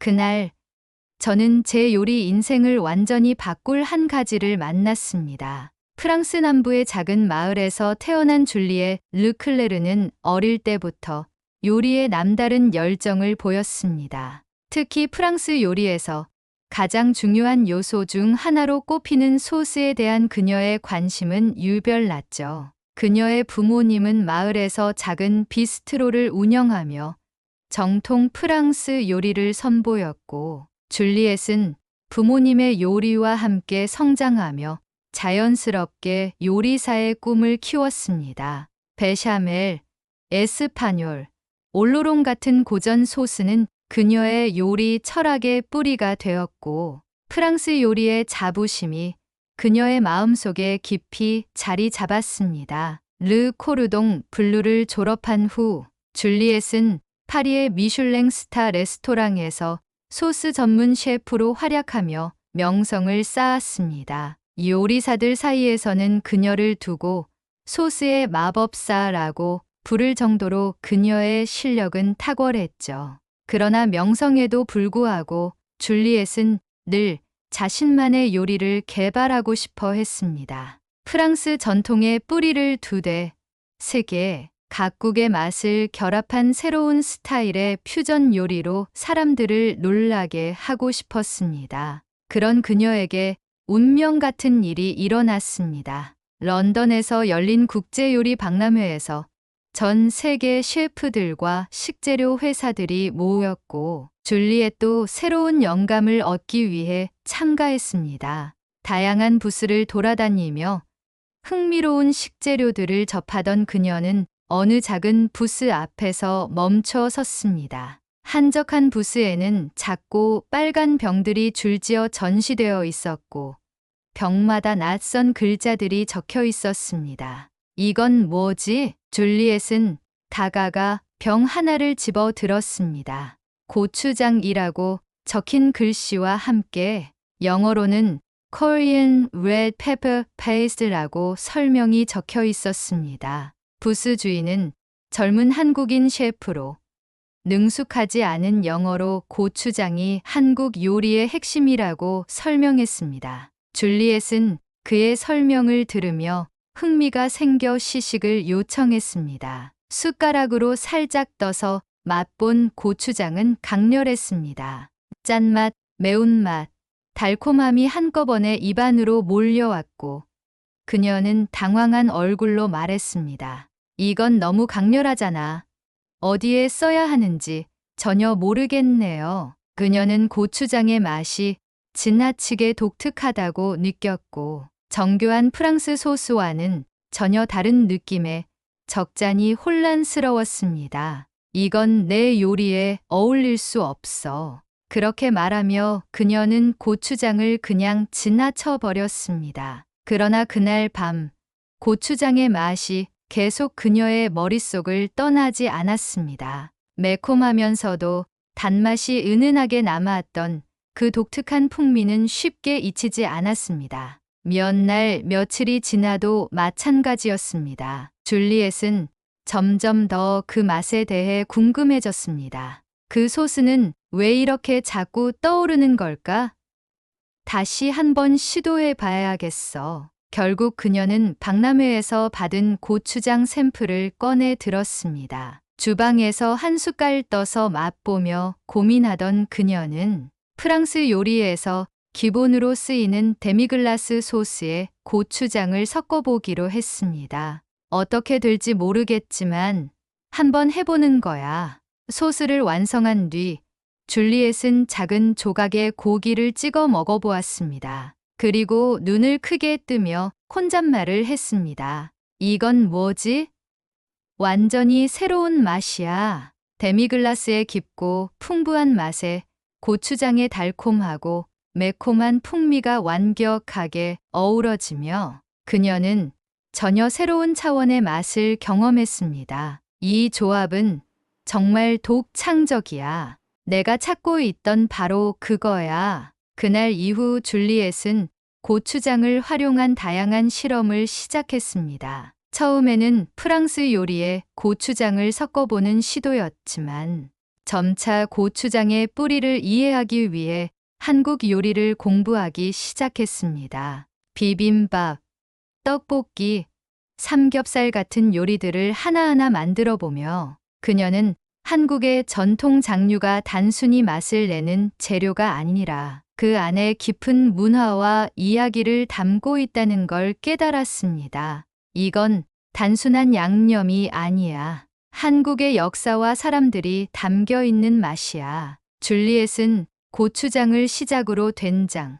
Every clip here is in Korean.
그날 저는 제 요리 인생을 완전히 바꿀 한 가지를 만났습니다. 프랑스 남부의 작은 마을에서 태어난 줄리에 르클레르는 어릴 때부터 요리에 남다른 열정을 보였습니다. 특히 프랑스 요리에서 가장 중요한 요소 중 하나로 꼽히는 소스에 대한 그녀의 관심은 유별났죠. 그녀의 부모님은 마을에서 작은 비스트로를 운영하며 정통 프랑스 요리를 선보였고, 줄리엣은 부모님의 요리와 함께 성장하며 자연스럽게 요리사의 꿈을 키웠습니다. 베샤멜, 에스파뇰, 올로롱 같은 고전 소스는 그녀의 요리 철학의 뿌리가 되었고, 프랑스 요리의 자부심이 그녀의 마음속에 깊이 자리 잡았습니다. 르 코르동 블루를 졸업한 후 줄리엣은 파리의 미슐랭 스타 레스토랑에서 소스 전문 셰프로 활약하며 명성을 쌓았습니다. 요리사들 사이에서는 그녀를 두고 소스의 마법사라고 부를 정도로 그녀의 실력은 탁월했죠. 그러나 명성에도 불구하고 줄리엣은 늘 자신만의 요리를 개발하고 싶어 했습니다. 프랑스 전통의 뿌리를 두되 세계 각국의 맛을 결합한 새로운 스타일의 퓨전 요리로 사람들을 놀라게 하고 싶었습니다. 그런 그녀에게 운명 같은 일이 일어났습니다. 런던에서 열린 국제요리 박람회에서 전 세계 셰프들과 식재료 회사들이 모였고, 줄리엣도 새로운 영감을 얻기 위해 참가했습니다. 다양한 부스를 돌아다니며 흥미로운 식재료들을 접하던 그녀는 어느 작은 부스 앞에서 멈춰 섰습니다. 한적한 부스에는 작고 빨간 병들이 줄지어 전시되어 있었고, 병마다 낯선 글자들이 적혀 있었습니다. 이건 뭐지? 줄리엣은 다가가 병 하나를 집어 들었습니다. 고추장이라고 적힌 글씨와 함께 영어로는 Korean Red Pepper Paste라고 설명이 적혀 있었습니다. 부스 주인은 젊은 한국인 셰프로 능숙하지 않은 영어로 고추장이 한국 요리의 핵심이라고 설명했습니다. 줄리엣은 그의 설명을 들으며 흥미가 생겨 시식을 요청했습니다. 숟가락으로 살짝 떠서 맛본 고추장은 강렬했습니다. 짠맛, 매운맛, 달콤함이 한꺼번에 입안으로 몰려왔고, 그녀는 당황한 얼굴로 말했습니다. 이건 너무 강렬하잖아. 어디에 써야 하는지 전혀 모르겠네요. 그녀는 고추장의 맛이 지나치게 독특하다고 느꼈고, 정교한 프랑스 소스와는 전혀 다른 느낌에 적잖이 혼란스러웠습니다. 이건 내 요리에 어울릴 수 없어. 그렇게 말하며 그녀는 고추장을 그냥 지나쳐 버렸습니다. 그러나 그날 밤 고추장의 맛이 계속 그녀의 머릿속을 떠나지 않았습니다. 매콤하면서도 단맛이 은은하게 남아왔던 그 독특한 풍미는 쉽게 잊히지 않았습니다. 몇 날 며칠이 지나도 마찬가지였습니다. 줄리엣은 점점 더 그 맛에 대해 궁금해졌습니다. 그 소스는 왜 이렇게 자꾸 떠오르는 걸까? 다시 한번 시도해 봐야겠어. 결국 그녀는 박람회에서 받은 고추장 샘플을 꺼내 들었습니다. 주방에서 한 숟갈 떠서 맛보며 고민하던 그녀는 프랑스 요리에서 기본으로 쓰이는 데미글라스 소스에 고추장을 섞어보기로 했습니다. 어떻게 될지 모르겠지만 한번 해보는 거야. 소스를 완성한 뒤 줄리엣은 작은 조각의 고기를 찍어 먹어보았습니다. 그리고 눈을 크게 뜨며 혼잣말을 했습니다. 이건 뭐지? 완전히 새로운 맛이야. 데미글라스의 깊고 풍부한 맛에 고추장의 달콤하고 매콤한 풍미가 완벽하게 어우러지며 그녀는 전혀 새로운 차원의 맛을 경험했습니다. 이 조합은 정말 독창적이야. 내가 찾고 있던 바로 그거야. 그날 이후 줄리엣은 고추장을 활용한 다양한 실험을 시작했습니다. 처음에는 프랑스 요리에 고추장을 섞어보는 시도였지만 점차 고추장의 뿌리를 이해하기 위해 한국 요리를 공부하기 시작했습니다. 비빔밥, 떡볶이, 삼겹살 같은 요리들을 하나하나 만들어 보며 그녀는 한국의 전통 장류가 단순히 맛을 내는 재료가 아니라 그 안에 깊은 문화와 이야기를 담고 있다는 걸 깨달았습니다. 이건 단순한 양념이 아니야. 한국의 역사와 사람들이 담겨 있는 맛이야. 줄리엣은 고추장을 시작으로 된장,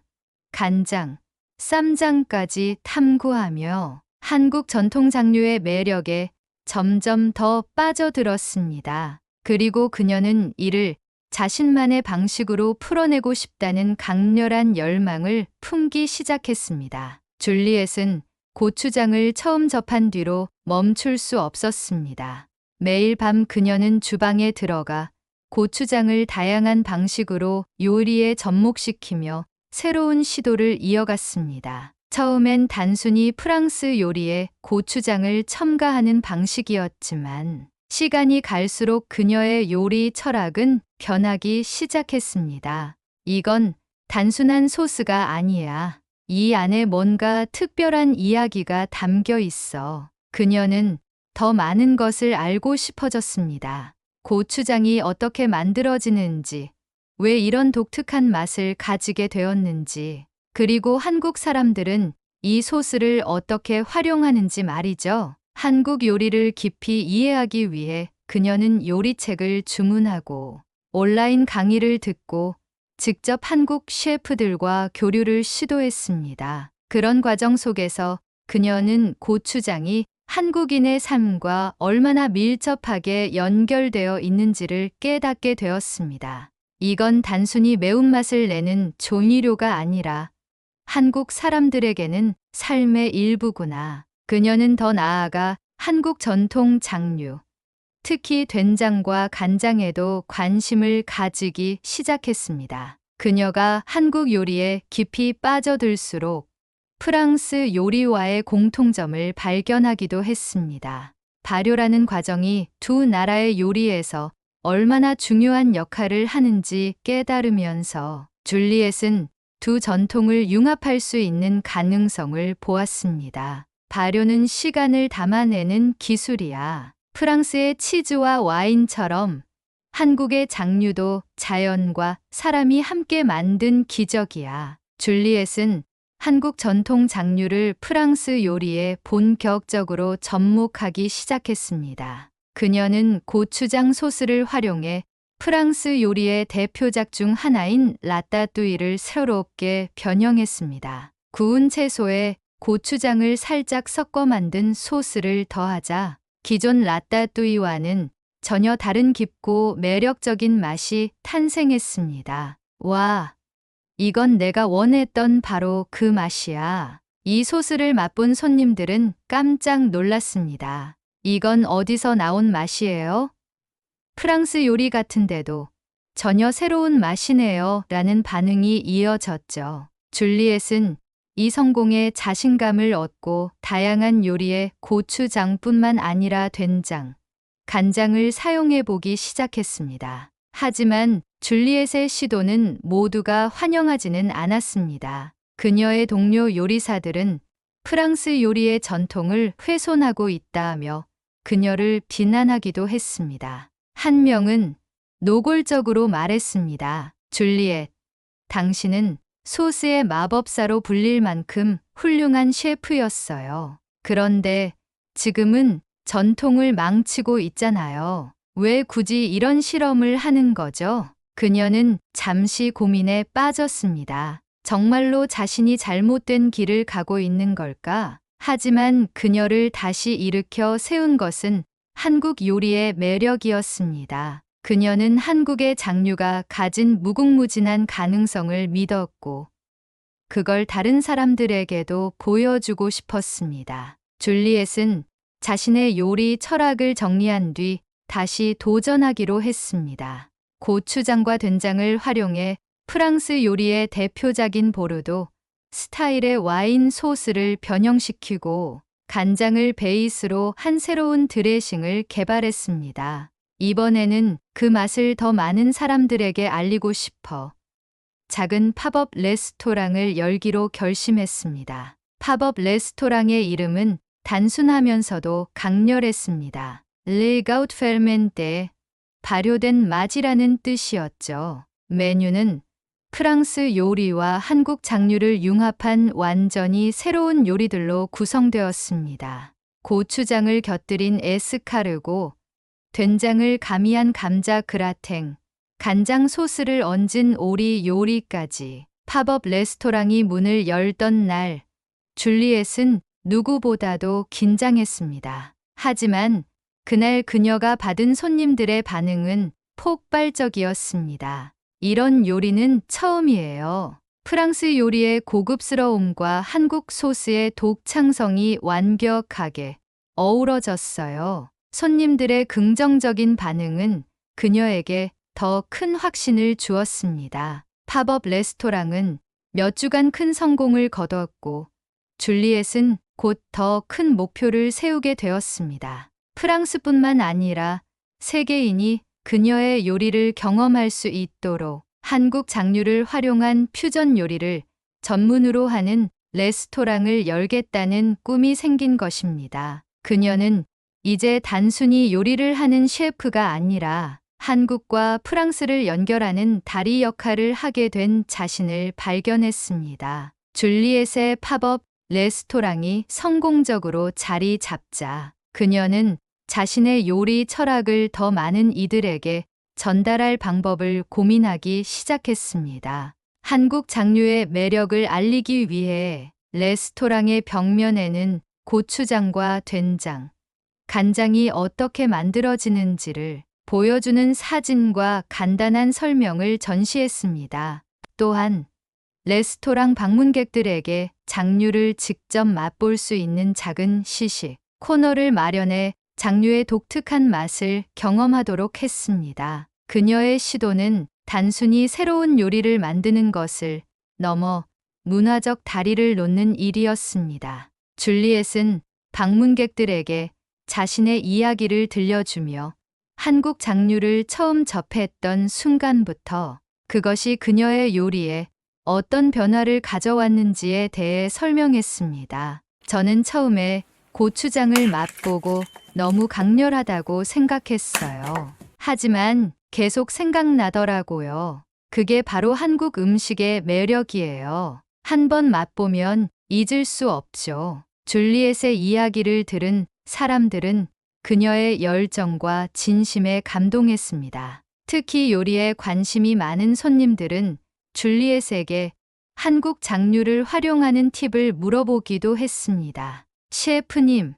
간장, 쌈장까지 탐구하며 한국 전통 장류의 매력에 점점 더 빠져들었습니다. 그리고 그녀는 이를 자신만의 방식으로 풀어내고 싶다는 강렬한 열망을 품기 시작했습니다. 줄리엣은 고추장을 처음 접한 뒤로 멈출 수 없었습니다. 매일 밤 그녀는 주방에 들어가 고추장을 다양한 방식으로 요리에 접목시키며 새로운 시도를 이어갔습니다. 처음엔 단순히 프랑스 요리에 고추장을 첨가하는 방식이었지만 시간이 갈수록 그녀의 요리 철학은 변하기 시작했습니다. 이건 단순한 소스가 아니야. 이 안에 뭔가 특별한 이야기가 담겨 있어. 그녀는 더 많은 것을 알고 싶어졌습니다. 고추장이 어떻게 만들어지는지, 왜 이런 독특한 맛을 가지게 되었는지, 그리고 한국 사람들은 이 소스를 어떻게 활용하는지 말이죠. 한국 요리를 깊이 이해하기 위해 그녀는 요리책을 주문하고 온라인 강의를 듣고 직접 한국 셰프들과 교류를 시도했습니다. 그런 과정 속에서 그녀는 고추장이 한국인의 삶과 얼마나 밀접하게 연결되어 있는지를 깨닫게 되었습니다. 이건 단순히 매운맛을 내는 조미료가 아니라 한국 사람들에게는 삶의 일부구나. 그녀는 더 나아가 한국 전통 장류, 특히 된장과 간장에도 관심을 가지기 시작했습니다. 그녀가 한국 요리에 깊이 빠져들수록 프랑스 요리와의 공통점을 발견하기도 했습니다. 발효라는 과정이 두 나라의 요리에서 얼마나 중요한 역할을 하는지 깨달으면서 줄리엣은 두 전통을 융합할 수 있는 가능성을 보았습니다. 발효는 시간을 담아내는 기술이야. 프랑스의 치즈와 와인처럼 한국의 장류도 자연과 사람이 함께 만든 기적이야. 줄리엣은 한국 전통 장류를 프랑스 요리에 본격적으로 접목하기 시작했습니다. 그녀는 고추장 소스를 활용해 프랑스 요리의 대표작 중 하나인 라따뚜이를 새롭게 변형했습니다. 구운 채소에 고추장을 살짝 섞어 만든 소스를 더하자 기존 라따뚜이와는 전혀 다른 깊고 매력적인 맛이 탄생했습니다. 와, 이건 내가 원했던 바로 그 맛이야. 이 소스를 맛본 손님들은 깜짝 놀랐습니다. 이건 어디서 나온 맛이에요? 프랑스 요리 같은데도 전혀 새로운 맛이네요. 라는 반응이 이어졌죠. 줄리엣은 이 성공에 자신감을 얻고 다양한 요리에 고추장뿐만 아니라 된장, 간장을 사용해 보기 시작했습니다. 하지만 줄리엣의 시도는 모두가 환영하지는 않았습니다. 그녀의 동료 요리사들은 프랑스 요리의 전통을 훼손하고 있다며 그녀를 비난하기도 했습니다. 한 명은 노골적으로 말했습니다. 줄리엣, 당신은 소스의 마법사로 불릴 만큼 훌륭한 셰프였어요. 그런데 지금은 전통을 망치고 있잖아요. 왜 굳이 이런 실험을 하는 거죠? 그녀는 잠시 고민에 빠졌습니다. 정말로 자신이 잘못된 길을 가고 있는 걸까? 하지만 그녀를 다시 일으켜 세운 것은 한국 요리의 매력이었습니다. 그녀는 한국의 장류가 가진 무궁무진한 가능성을 믿었고, 그걸 다른 사람들에게도 보여주고 싶었습니다. 줄리엣은 자신의 요리 철학을 정리한 뒤 다시 도전하기로 했습니다. 고추장과 된장을 활용해 프랑스 요리의 대표작인 보르도 스타일의 와인 소스를 변형시키고 간장을 베이스로 한 새로운 드레싱을 개발했습니다. 이번에는 그 맛을 더 많은 사람들에게 알리고 싶어 작은 팝업 레스토랑을 열기로 결심했습니다. 팝업 레스토랑의 이름은 단순하면서도 강렬했습니다. Le Gaut Fermenté, 발효된 맛이라는 뜻이었죠. 메뉴는 프랑스 요리와 한국 장류를 융합한 완전히 새로운 요리들로 구성되었습니다. 고추장을 곁들인 에스카르고, 된장을 가미한 감자 그라탱, 간장 소스를 얹은 오리 요리까지. 팝업 레스토랑이 문을 열던 날, 줄리엣은 누구보다도 긴장했습니다. 하지만 그날 그녀가 받은 손님들의 반응은 폭발적이었습니다. 이런 요리는 처음이에요. 프랑스 요리의 고급스러움과 한국 소스의 독창성이 완벽하게 어우러졌어요. 손님들의 긍정적인 반응은 그녀에게 더 큰 확신을 주었습니다. 팝업 레스토랑은 몇 주간 큰 성공을 거두었고, 줄리엣은 곧 더 큰 목표를 세우게 되었습니다. 프랑스뿐만 아니라 세계인이 그녀의 요리를 경험할 수 있도록 한국 장류를 활용한 퓨전 요리를 전문으로 하는 레스토랑을 열겠다는 꿈이 생긴 것입니다. 그녀는 이제 단순히 요리를 하는 셰프가 아니라 한국과 프랑스를 연결하는 다리 역할을 하게 된 자신을 발견했습니다. 줄리엣의 팝업 레스토랑이 성공적으로 자리 잡자 그녀는 자신의 요리 철학을 더 많은 이들에게 전달할 방법을 고민하기 시작했습니다. 한국 장류의 매력을 알리기 위해 레스토랑의 벽면에는 고추장과 된장, 간장이 어떻게 만들어지는지를 보여주는 사진과 간단한 설명을 전시했습니다. 또한 레스토랑 방문객들에게 장류를 직접 맛볼 수 있는 작은 시식 코너를 마련해 장류의 독특한 맛을 경험하도록 했습니다. 그녀의 시도는 단순히 새로운 요리를 만드는 것을 넘어 문화적 다리를 놓는 일이었습니다. 줄리엣은 방문객들에게 자신의 이야기를 들려주며 한국 장류를 처음 접했던 순간부터 그것이 그녀의 요리에 어떤 변화를 가져왔는지에 대해 설명했습니다. 저는 처음에 고추장을 맛보고 너무 강렬하다고 생각했어요. 하지만 계속 생각나더라고요. 그게 바로 한국 음식의 매력이에요. 한 번 맛보면 잊을 수 없죠. 줄리엣의 이야기를 들은 사람들은 그녀의 열정과 진심에 감동했습니다. 특히 요리에 관심이 많은 손님들은 줄리엣에게 한국 장류를 활용하는 팁을 물어보기도 했습니다. 셰프님,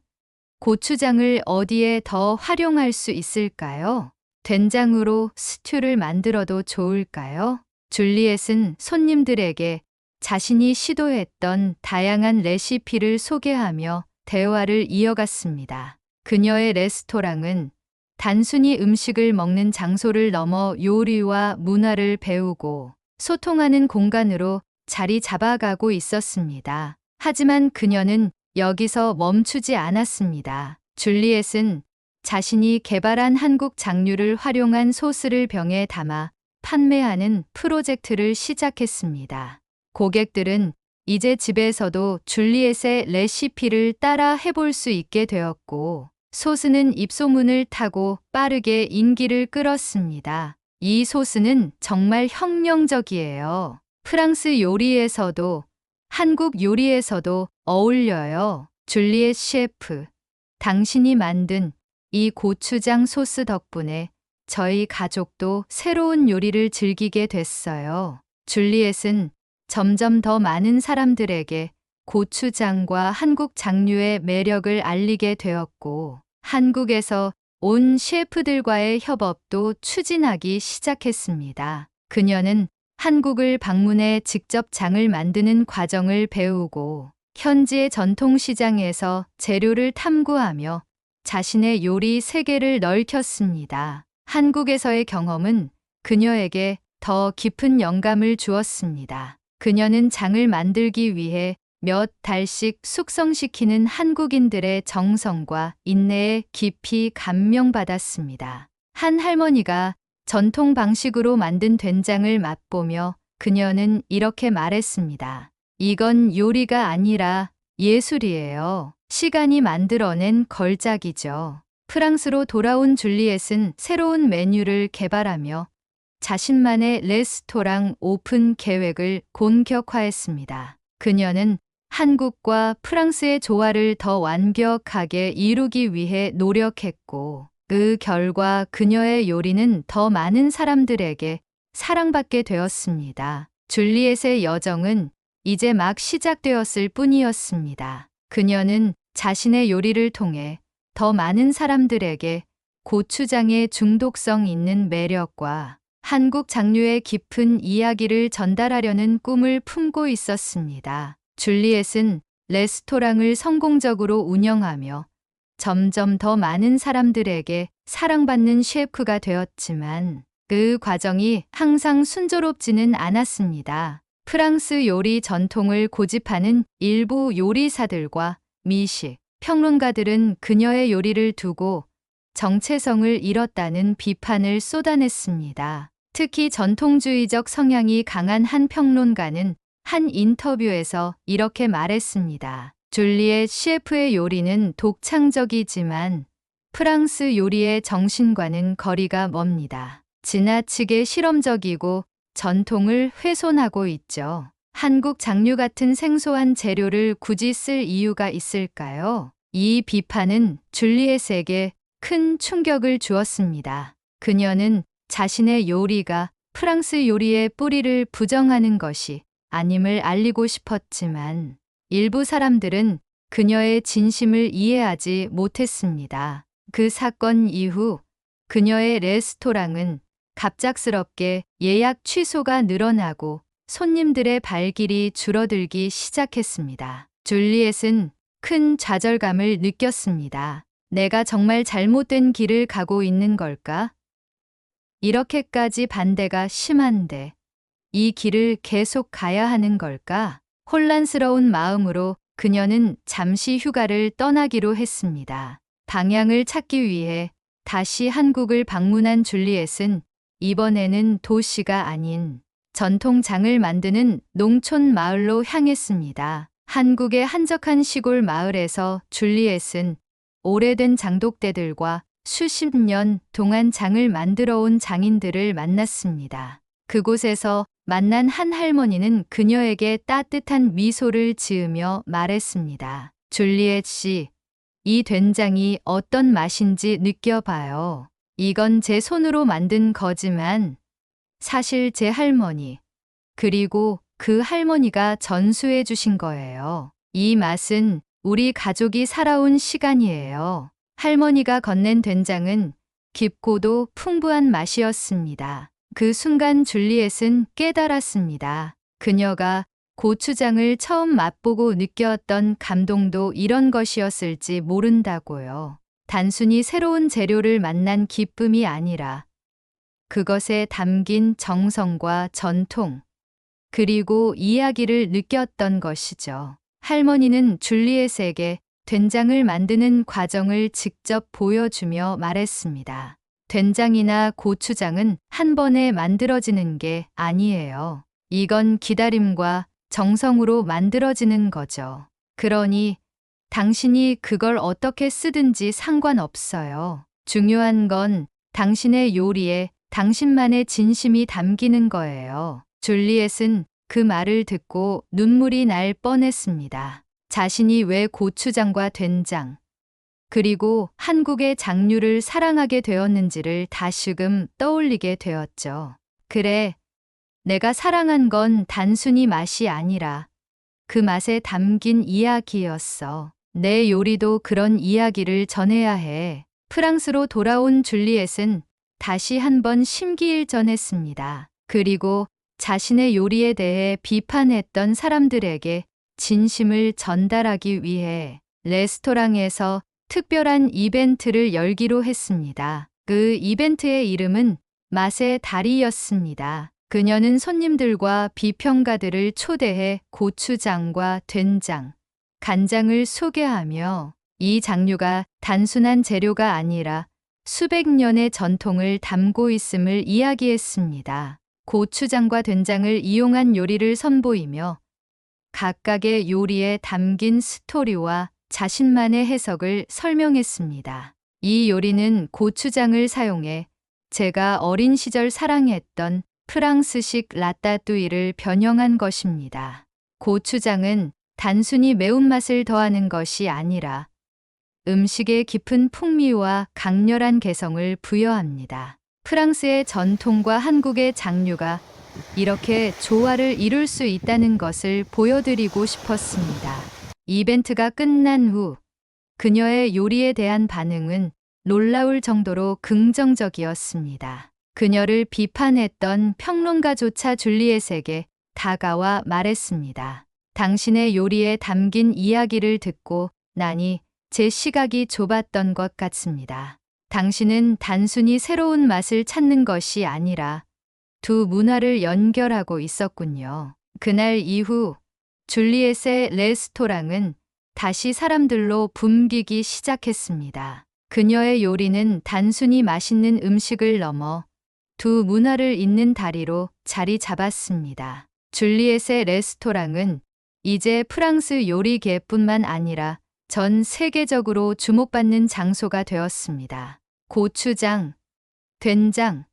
고추장을 어디에 더 활용할 수 있을까요? 된장으로 스튜를 만들어도 좋을까요? 줄리엣은 손님들에게 자신이 시도했던 다양한 레시피를 소개하며 대화를 이어갔습니다. 그녀의 레스토랑은 단순히 음식을 먹는 장소를 넘어 요리와 문화를 배우고 소통하는 공간으로 자리 잡아가고 있었습니다. 하지만 그녀는 여기서 멈추지 않았습니다. 줄리엣은 자신이 개발한 한국 장류를 활용한 소스를 병에 담아 판매하는 프로젝트를 시작했습니다. 고객들은 이제 집에서도 줄리엣의 레시피를 따라 해볼 수 있게 되었고, 소스는 입소문을 타고 빠르게 인기를 끌었습니다. 이 소스는 정말 혁명적이에요. 프랑스 요리에서도 한국 요리에서도 어울려요. 줄리엣 셰프, 당신이 만든 이 고추장 소스 덕분에 저희 가족도 새로운 요리를 즐기게 됐어요. 줄리엣은 점점 더 많은 사람들에게 고추장과 한국 장류의 매력을 알리게 되었고, 한국에서 온 셰프들과의 협업도 추진하기 시작했습니다. 그녀는 한국을 방문해 직접 장을 만드는 과정을 배우고, 현지의 전통시장에서 재료를 탐구하며 자신의 요리 세계를 넓혔습니다. 한국에서의 경험은 그녀에게 더 깊은 영감을 주었습니다. 그녀는 장을 만들기 위해 몇 달씩 숙성시키는 한국인들의 정성과 인내에 깊이 감명받았습니다. 한 할머니가 전통 방식으로 만든 된장을 맛보며 그녀는 이렇게 말했습니다. 이건 요리가 아니라 예술이에요. 시간이 만들어낸 걸작이죠. 프랑스로 돌아온 줄리엣은 새로운 메뉴를 개발하며 자신만의 레스토랑 오픈 계획을 본격화했습니다. 그녀는 한국과 프랑스의 조화를 더 완벽하게 이루기 위해 노력했고, 그 결과 그녀의 요리는 더 많은 사람들에게 사랑받게 되었습니다. 줄리엣의 여정은 이제 막 시작되었을 뿐이었습니다. 그녀는 자신의 요리를 통해 더 많은 사람들에게 고추장의 중독성 있는 매력과 한국 장류의 깊은 이야기를 전달하려는 꿈을 품고 있었습니다. 줄리엣은 레스토랑을 성공적으로 운영하며 점점 더 많은 사람들에게 사랑받는 셰프가 되었지만 그 과정이 항상 순조롭지는 않았습니다. 프랑스 요리 전통을 고집하는 일부 요리사들과 미식 평론가들은 그녀의 요리를 두고 정체성을 잃었다는 비판을 쏟아냈습니다. 특히 전통주의적 성향이 강한 한 평론가는 한 인터뷰에서 이렇게 말했습니다. 줄리엣 셰프의 요리는 독창적이지만 프랑스 요리의 정신과는 거리가 멉니다. 지나치게 실험적이고 전통을 훼손하고 있죠. 한국 장류 같은 생소한 재료를 굳이 쓸 이유가 있을까요? 이 비판은 줄리엣에게 큰 충격을 주었습니다. 그녀는 자신의 요리가 프랑스 요리의 뿌리를 부정하는 것이 아님을 알리고 싶었지만 일부 사람들은 그녀의 진심을 이해하지 못했습니다. 그 사건 이후 그녀의 레스토랑은 갑작스럽게 예약 취소가 늘어나고 손님들의 발길이 줄어들기 시작했습니다. 줄리엣은 큰 좌절감을 느꼈습니다. 내가 정말 잘못된 길을 가고 있는 걸까? 이렇게까지 반대가 심한데 이 길을 계속 가야 하는 걸까? 혼란스러운 마음으로 그녀는 잠시 휴가를 떠나기로 했습니다. 방향을 찾기 위해 다시 한국을 방문한 줄리엣은 이번에는 도시가 아닌 전통장을 만드는 농촌 마을로 향했습니다. 한국의 한적한 시골 마을에서 줄리엣은 오래된 장독대들과 수십 년 동안 장을 만들어 온 장인들을 만났습니다. 그곳에서 만난 한 할머니는 그녀에게 따뜻한 미소를 지으며 말했습니다. 줄리엣 씨, 이 된장이 어떤 맛인지 느껴봐요. 이건 제 손으로 만든 거지만 사실 제 할머니, 그리고 그 할머니가 전수해 주신 거예요. 이 맛은 우리 가족이 살아온 시간이에요. 할머니가 건넨 된장은 깊고도 풍부한 맛이었습니다. 그 순간 줄리엣은 깨달았습니다. 그녀가 고추장을 처음 맛보고 느꼈던 감동도 이런 것이었을지 모른다고요. 단순히 새로운 재료를 만난 기쁨이 아니라 그것에 담긴 정성과 전통, 그리고 이야기를 느꼈던 것이죠. 할머니는 줄리엣에게 된장을 만드는 과정을 직접 보여주며 말했습니다. 된장이나 고추장은 한 번에 만들어지는 게 아니에요. 이건 기다림과 정성으로 만들어지는 거죠. 그러니 당신이 그걸 어떻게 쓰든지 상관없어요. 중요한 건 당신의 요리에 당신만의 진심이 담기는 거예요. 줄리엣은 그 말을 듣고 눈물이 날 뻔했습니다. 자신이 왜 고추장과 된장, 그리고 한국의 장류를 사랑하게 되었는지를 다시금 떠올리게 되었죠. 그래, 내가 사랑한 건 단순히 맛이 아니라 그 맛에 담긴 이야기였어. 내 요리도 그런 이야기를 전해야 해. 프랑스로 돌아온 줄리엣은 다시 한번 심기일전했습니다. 그리고 자신의 요리에 대해 비판했던 사람들에게 진심을 전달하기 위해 레스토랑에서 특별한 이벤트를 열기로 했습니다. 그 이벤트의 이름은 맛의 달이었습니다. 그녀는 손님들과 비평가들을 초대해 고추장과 된장, 간장을 소개하며 이 장류가 단순한 재료가 아니라 수백 년의 전통을 담고 있음을 이야기했습니다. 고추장과 된장을 이용한 요리를 선보이며 각각의 요리에 담긴 스토리와 자신만의 해석을 설명했습니다. 이 요리는 고추장을 사용해 제가 어린 시절 사랑했던 프랑스식 라따뚜이를 변형한 것입니다. 고추장은 단순히 매운맛을 더하는 것이 아니라 음식의 깊은 풍미와 강렬한 개성을 부여합니다. 프랑스의 전통과 한국의 장류가 이렇게 조화를 이룰 수 있다는 것을 보여드리고 싶었습니다. 이벤트가 끝난 후 그녀의 요리에 대한 반응은 놀라울 정도로 긍정적이었습니다. 그녀를 비판했던 평론가조차 줄리엣에게 다가와 말했습니다. 당신의 요리에 담긴 이야기를 듣고 나니 제 시각이 좁았던 것 같습니다. 당신은 단순히 새로운 맛을 찾는 것이 아니라 두 문화를 연결하고 있었군요. 그날 이후 줄리엣의 레스토랑은 다시 사람들로 붐비기 시작했습니다. 그녀의 요리는 단순히 맛있는 음식을 넘어 두 문화를 잇는 다리로 자리 잡았습니다. 줄리엣의 레스토랑은 이제 프랑스 요리계뿐만 아니라 전 세계적으로 주목받는 장소가 되었습니다. 고추장, 된장,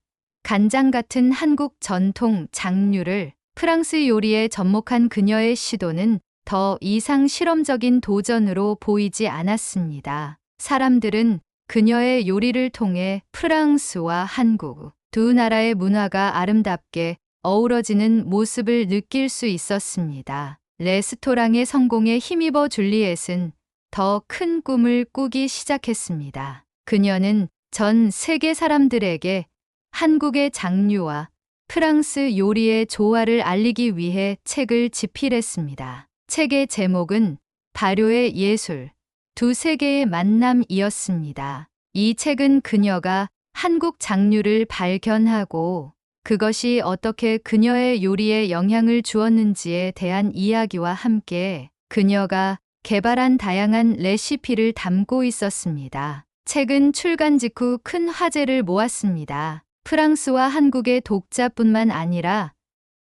간장 같은 한국 전통 장류를 프랑스 요리에 접목한 그녀의 시도는 더 이상 실험적인 도전으로 보이지 않았습니다. 사람들은 그녀의 요리를 통해 프랑스와 한국 두 나라의 문화가 아름답게 어우러지는 모습을 느낄 수 있었습니다. 레스토랑의 성공에 힘입어 줄리엣은 더 큰 꿈을 꾸기 시작했습니다. 그녀는 전 세계 사람들에게 한국의 장류와 프랑스 요리의 조화를 알리기 위해 책을 집필했습니다. 책의 제목은 발효의 예술, 두 세계의 만남이었습니다. 이 책은 그녀가 한국 장류를 발견하고 그것이 어떻게 그녀의 요리에 영향을 주었는지에 대한 이야기와 함께 그녀가 개발한 다양한 레시피를 담고 있었습니다. 책은 출간 직후 큰 화제를 모았습니다. 프랑스와 한국의 독자뿐만 아니라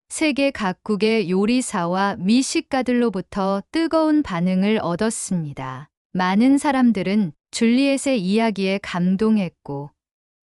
세계 각국의 요리사와 미식가들로부터 뜨거운 반응을 얻었습니다. 많은 사람들은 줄리엣의 이야기에 감동했고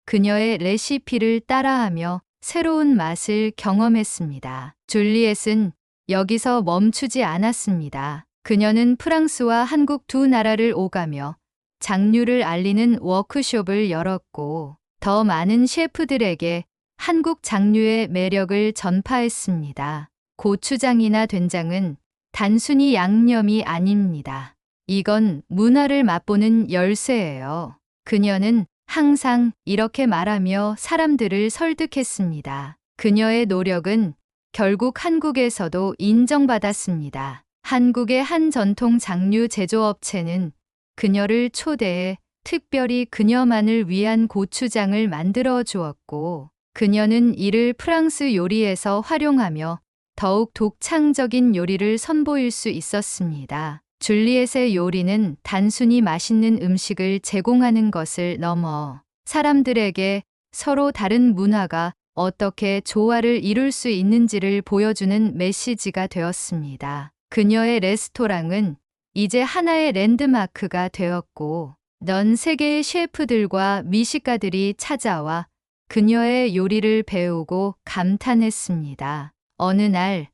그녀의 레시피를 따라하며 새로운 맛을 경험했습니다. 줄리엣은 여기서 멈추지 않았습니다. 그녀는 프랑스와 한국 두 나라를 오가며 장류를 알리는 워크숍을 열었고 더 많은 셰프들에게 한국 장류의 매력을 전파했습니다. 고추장이나 된장은 단순히 양념이 아닙니다. 이건 문화를 맛보는 열쇠예요. 그녀는 항상 이렇게 말하며 사람들을 설득했습니다. 그녀의 노력은 결국 한국에서도 인정받았습니다. 한국의 한 전통 장류 제조업체는 그녀를 초대해 특별히 그녀만을 위한 고추장을 만들어 주었고 그녀는 이를 프랑스 요리에서 활용하며 더욱 독창적인 요리를 선보일 수 있었습니다. 줄리엣의 요리는 단순히 맛있는 음식을 제공하는 것을 넘어 사람들에게 서로 다른 문화가 어떻게 조화를 이룰 수 있는지를 보여주는 메시지가 되었습니다. 그녀의 레스토랑은 이제 하나의 랜드마크가 되었고 전 세계의 셰프들과 미식가들이 찾아와 그녀의 요리를 배우고 감탄했습니다. 어느 날,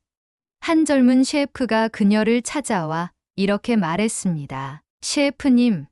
한 젊은 셰프가 그녀를 찾아와 이렇게 말했습니다. 셰프님,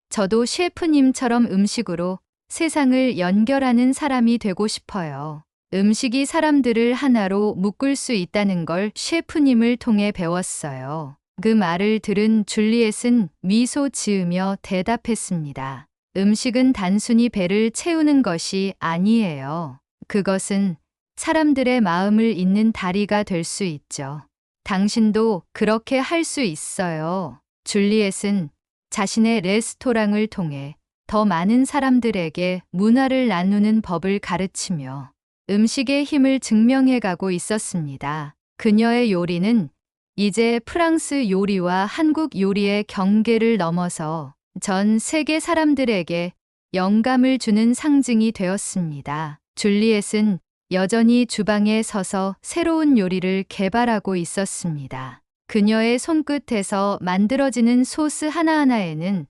저도 셰프님처럼 음식으로 세상을 연결하는 사람이 되고 싶어요. 음식이 사람들을 하나로 묶을 수 있다는 걸 셰프님을 통해 배웠어요. 그 말을 들은 줄리엣은 미소 지으며 대답했습니다. 음식은 단순히 배를 채우는 것이 아니에요. 그것은 사람들의 마음을 잇는 다리가 될 수 있죠. 당신도 그렇게 할 수 있어요. 줄리엣은 자신의 레스토랑을 통해 더 많은 사람들에게 문화를 나누는 법을 가르치며 음식의 힘을 증명해가고 있었습니다. 그녀의 요리는 이제 프랑스 요리와 한국 요리의 경계를 넘어서 전 세계 사람들에게 영감을 주는 상징이 되었습니다. 줄리엣은 여전히 주방에 서서 새로운 요리를 개발하고 있었습니다. 그녀의 손끝에서 만들어지는 소스 하나하나에는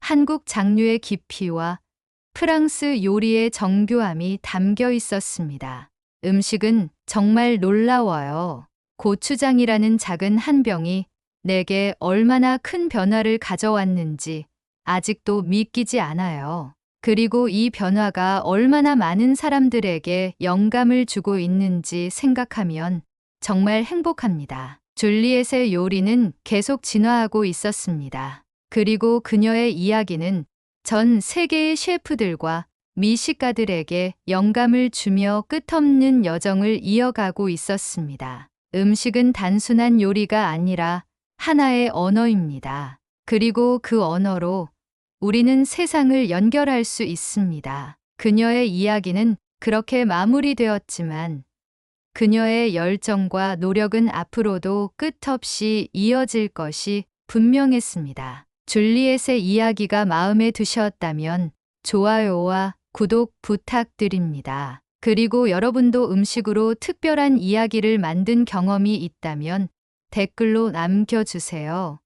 한국 장류의 깊이와 프랑스 요리의 정교함이 담겨 있었습니다. 음식은 정말 놀라워요. 고추장이라는 작은 한 병이 내게 얼마나 큰 변화를 가져왔는지 아직도 믿기지 않아요. 그리고 이 변화가 얼마나 많은 사람들에게 영감을 주고 있는지 생각하면 정말 행복합니다. 줄리엣의 요리는 계속 진화하고 있었습니다. 그리고 그녀의 이야기는 전 세계의 셰프들과 미식가들에게 영감을 주며 끝없는 여정을 이어가고 있었습니다. 음식은 단순한 요리가 아니라 하나의 언어입니다. 그리고 그 언어로 우리는 세상을 연결할 수 있습니다. 그녀의 이야기는 그렇게 마무리되었지만 그녀의 열정과 노력은 앞으로도 끝없이 이어질 것이 분명했습니다. 줄리엣의 이야기가 마음에 드셨다면 좋아요와 구독 부탁드립니다. 그리고 여러분도 음식으로 특별한 이야기를 만든 경험이 있다면 댓글로 남겨주세요.